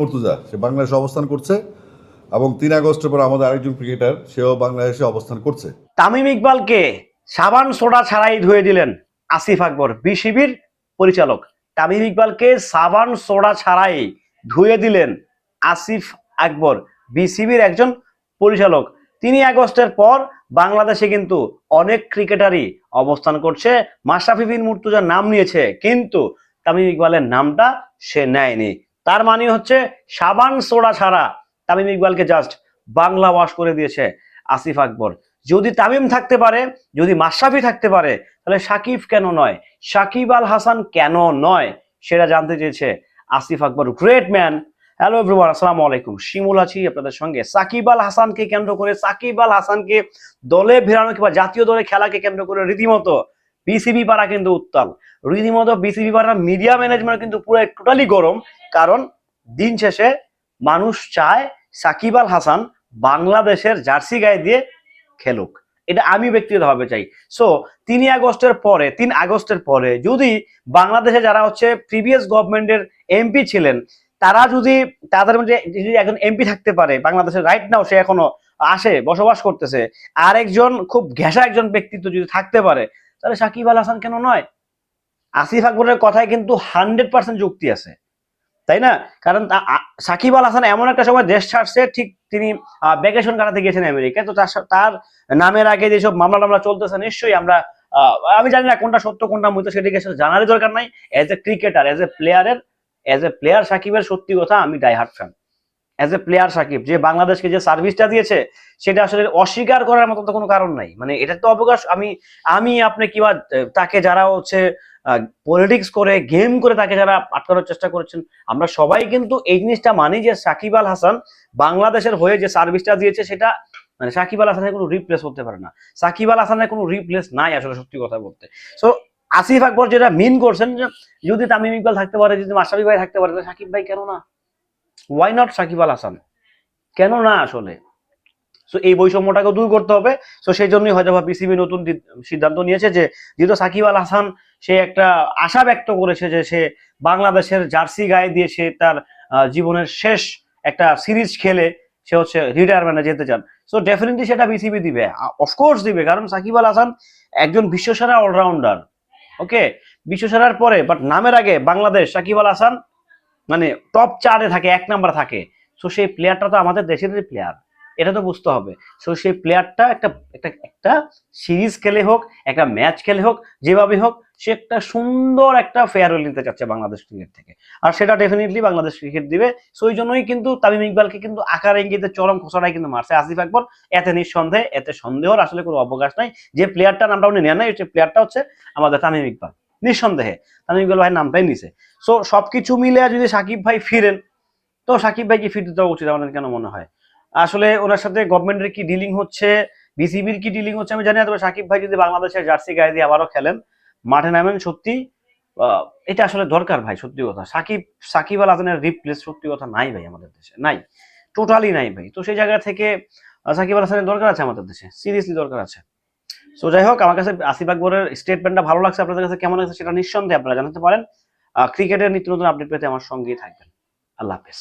মুর্তজা সে বাংলাদেশে অবস্থান করছে এবং 3 আগস্টের পর আমাদের আরেকজন ক্রিকেটার সেও বাংলাদেশে অবস্থান করছে। তামিম ইকবালকে সাবান সোডা ছাড়াই ধুয়ে দিলেন আসিফ আকবর, বিসিবির পরিচালক। তামিম ইকবালকে সাবান সোডা ছাড়াই ধুয়ে দিলেন আসিফ আকবর, বিসিবির একজন পরিচালক। 3 আগস্টের পর বাংলাদেশে কিন্তু অনেক ক্রিকেটারই অবস্থান করছে। মাশরাফি বিন মুর্তজার নাম নিয়েছে, কিন্তু তামিম ইকবালের নামটা সে নেয়নি। তার মানে হচ্ছে সাবান সোডা ছাড়া তামিম ইকবালকে জাস্ট বাংলা ওয়াশ করে দিয়েছে আসিফ আকবর। যদি তামিম থাকতে পারে, যদি মাশরাফি থাকতে পারে, তাহলে সাকিব কেন নয়, সাকিব আল হাসান কেন নয়, সেটা জানতে চেয়েছে Asif Akbar. Great man. Hello everyone, আসসালামু আলাইকুম। শিমুল আছি আপনাদের সঙ্গে। সাকিব আল হাসানকে কেন্দ্র করে, সাকিব আল হাসানকে দলে ফেরানো কিংবা জাতীয় দলে খেলাকে কেন্দ্র করে রীতিমতো বিসিবি পাড়া কিন্তু উত্তাল। রীতিমতো বিসিবি পাড়া মিডিয়া ম্যানেজমেন্ট কিন্তু পুরো টোটালি গরম। কারণ দিন শেষে মানুষ চায় সাকিব আল হাসান বাংলাদেশের জার্সি গায়ে দিয়ে খেলুক, এটা আমি ব্যক্তিগতভাবে চাই। সো 3 আগস্টের পরে যদি বাংলাদেশে যারা হচ্ছে প্রিভিয়াস গভর্নমেন্টের এমপি ছিলেন, তারা যদি তাদের মধ্যে যদি একজন এমপি থাকতে পারে বাংলাদেশের, রাইট নাও সে এখনো আসে বসবাস করতেছে, আর একজন খুব ঘেঁষা একজন ব্যক্তিত্ব যদি থাকতে পারে, তাহলে সাকিব আল হাসান কেন নয়? আসিফ আকবরের কথায় কিন্তু 100% যুক্তি আছে, তাই না? কারণ সাকিব আল হাসান এমন একটা সময় দেশ ছাড়ছে, ঠিক তিনি ভ্যাকেশন কাটাতে গেছেন আমেরিকায়। তো তার নামের আগে যেসব মামলা টামলা চলতেছে, নিশ্চয়ই আমি জানি না কোনটা সত্য কোনটা মিথ্যা, সেটাকে জানারই দরকার নাই। As a cricketer, as a player সাকিবের সত্যি কথা আমি die hard fan. As a player Shakib যে বাংলাদেশকে যে সার্ভিসটা দিয়েছে, সেটা আসলে অস্বীকার করার মতো তো কোনো কারণ নাই। মানে এটা তো অবকাশ আমি আপনি কিংবা তাকে যারা হচ্ছে পলিটিক্স করে গেম করে তাকে যারা আটকানোর চেষ্টা করেছেন, আমরা সবাই কিন্তু এই জিনিসটা মানি যে সাকিব আল হাসান বাংলাদেশের হয়ে যে সার্ভিসটা দিয়েছে, সেটা মানে সাকিব আল হাসানের কোনো রিপ্লেস হতে পারে না। সাকিব আল হাসানের কোনো রিপ্লেস নাই আসলে, সত্যি কথা বলতে। সো আসিফ আকবর যেটা মিন করছেন, যে যদি তামিম ইকবাল থাকতে পারে, যদি মাশরাফি ভাই থাকতে পারে, তাহলে সাকিব ভাই কেন না? Why not Shakib Al Hasan? কেন না আসলে? সো এই বৈষম্যটাকে দূর করতে হবে। সো সেই জন্যই হয়তো বিসিবি নতুন সিদ্ধান্ত নিয়েছে যে যেহেতু সাকিব আল হাসান সে একটা আশা ব্যক্ত করেছে যে সে বাংলাদেশের জার্সি গায়ে দিয়ে সে তার জীবনের শেষ একটা সিরিজ খেলে সে হচ্ছে রিটায়ারমেন্টে যেতে চান। সো ডেফিনেটলি সেটা বিসিবি দিবে, অফকোর্স দিবে, কারণ সাকিব আল হাসান একজন বিশ্বসেরা অলরাউন্ডার। ওকে, বিশ্বসেরার পরে বাট নামের আগে বাংলাদেশ সাকিব আল হাসান মানে টপ 4-এ থাকে, 1 নাম্বার থাকে। সো সেই প্লেয়ারটা তো আমাদের দেশেরই প্লেয়ার, এটা তো বুঝতে হবে। সো সেই প্লেয়ারটা একটা সিরিজ খেলে হোক, একটা ম্যাচ খেলে হোক, যেভাবে হোক, সে একটা সুন্দর একটা ফেয়ারওয়েল নিতে চাচ্ছে বাংলাদেশ ক্রিকেট থেকে, আর সেটা ডেফিনেটলি বাংলাদেশ ক্রিকেট দিবে। সো ওই জন্যই কিন্তু তামিম ইকবালকে কিন্তু আকার ইঙ্গিতে চরম খোঁচাটাই কিন্তু মারছে আসিফ আকবর। এতে নিঃসন্দেহে, এতে সন্দেহর আসলে কোনো অবকাশ নাই। যে প্লেয়ারটার নামটা উনি নেন নাই, সেই প্লেয়ারটা হচ্ছে আমাদের তামিম ইকবাল। নিঃসন্দেহে তামিম ইকবাল ভাইয়ের নামটাই নিছে। সো সবকিছু মিলে যদি সাকিব ভাই ফিরেন, তো সাকিব ভাইকে ফিরতে দেওয়া উচিত আমাদের, কেন মনে হয়? আসলে ওনার সাথে গভর্নমেন্টের কি ডিলিং হচ্ছে, বিসিবির কি ডিলিং হচ্ছে আমি জানি না, তবে সাকিব ভাই যদি বাংলাদেশের জার্সি গায়ে দিয়ে আবারও খেলেন, মাঠে নামেন, সত্যি এটা আসলে দরকার ভাই। সত্যি কথা, সাকিব আল হাসানের রিপ্লেস সত্যি কথা নাই ভাই, আমাদের দেশে নাই, টোটালি নাই ভাই। তো সেই জায়গা থেকে সাকিব আল হাসানের দরকার আছে আমাদের দেশে, সিরিয়াসলি দরকার আছে। সো যাই হোক, আমার কাছে আসিফ আকবরের স্টেটমেন্টটা ভালো লাগছে। আপনাদের কাছে কেমন লাগছে সেটা নিঃসন্দেহে আপনারা জানাতে পারেন। ক্রিকেটের নিত্য নতুন আপডেট পেতে আমার সঙ্গেই থাকবেন। আল্লাহ হাফেজ।